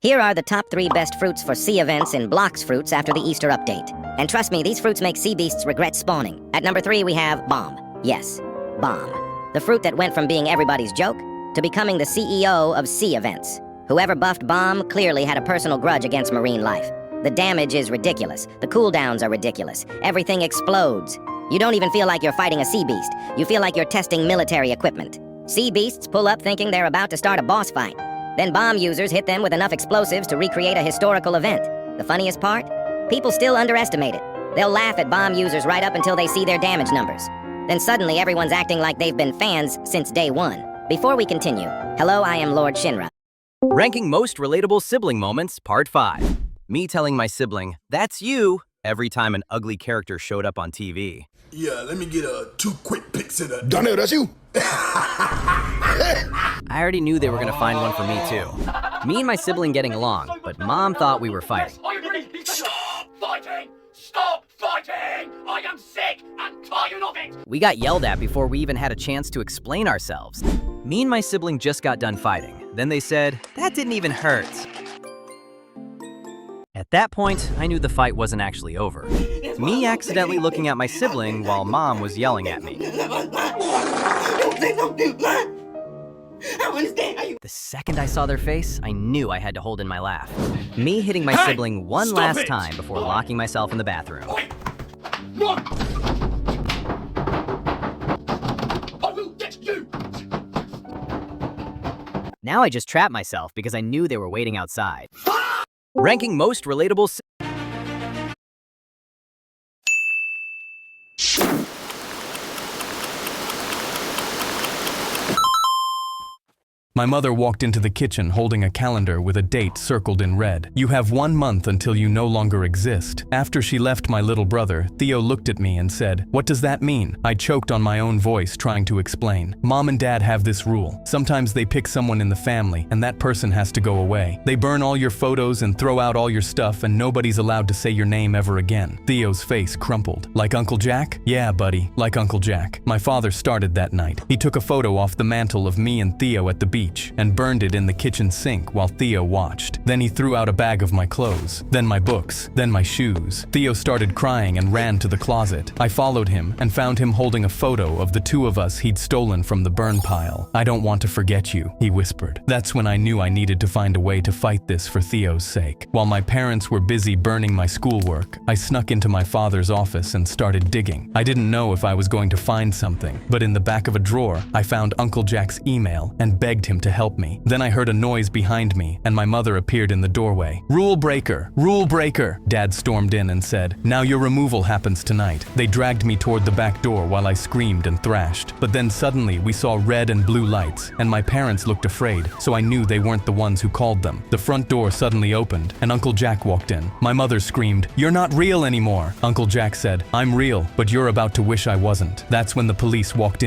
Here are the top 3 best fruits for sea events in Blox Fruits after the Easter update. And trust me, these fruits make sea beasts regret spawning. At number 3, we have Bomb. Yes, Bomb. The fruit that went from being everybody's joke to becoming the CEO of sea events. Whoever buffed Bomb clearly had a personal grudge against marine life. The damage is ridiculous. The cooldowns are ridiculous. Everything explodes. You don't even feel like you're fighting a sea beast. You feel like you're testing military equipment. Sea beasts pull up thinking they're about to start a boss fight. Then Bomb users hit them with enough explosives to recreate a historical event. The funniest part? People still underestimate it. They'll laugh at Bomb users right up until they see their damage numbers. Then suddenly everyone's acting like they've been fans since day one. Before we continue, hello, I am Lord Shinra. Ranking most relatable sibling moments, part 5. Me telling my sibling, "That's you," every time an ugly character showed up on TV. Yeah, let me get 2 quick pics of that. Donnell, that's you. I already knew they were gonna find one for me too. Me and my sibling getting along, but Mom thought we were fighting. Stop fighting! Stop fighting! I am sick and tired of it! We got yelled at before we even had a chance to explain ourselves. Me and my sibling just got done fighting. Then they said, "That didn't even hurt." At that point, I knew the fight wasn't actually over. Me accidentally looking at my sibling while Mom was yelling at me. The second I saw their face, I knew I had to hold in my laugh. Me hitting my sibling one last time before locking myself in the bathroom. No! I will get you! Now I just trapped myself because I knew they were waiting outside. Ranking most relatable. My mother walked into the kitchen holding a calendar with a date circled in red. "You have 1 month until you no longer exist." After she left my little brother, Theo looked at me and said, "What does that mean?" I choked on my own voice trying to explain. Mom and Dad have this rule. Sometimes they pick someone in the family and that person has to go away. They burn all your photos and throw out all your stuff and nobody's allowed to say your name ever again. Theo's face crumpled. "Like Uncle Jack?" "Yeah, buddy, like Uncle Jack." My father started that night. He took a photo off the mantle of me and Theo at the beach and burned it in the kitchen sink while Theo watched. Then he threw out a bag of my clothes, then my books, then my shoes. Theo started crying and ran to the closet. I followed him and found him holding a photo of the 2 of us he'd stolen from the burn pile. "I don't want to forget you," he whispered. That's when I knew I needed to find a way to fight this for Theo's sake. While my parents were busy burning my schoolwork, I snuck into my father's office and started digging. I didn't know if I was going to find something, but in the back of a drawer, I found Uncle Jack's email and begged him to help me. Then I heard a noise behind me and my mother appeared in the doorway. "Rule breaker! Rule breaker!" Dad stormed in and said, "Now your removal happens tonight." They dragged me toward the back door while I screamed and thrashed. But then suddenly we saw red and blue lights and my parents looked afraid, so I knew they weren't the ones who called them. The front door suddenly opened and Uncle Jack walked in. My mother screamed, "You're not real anymore!" Uncle Jack said, "I'm real, but you're about to wish I wasn't." That's when the police walked in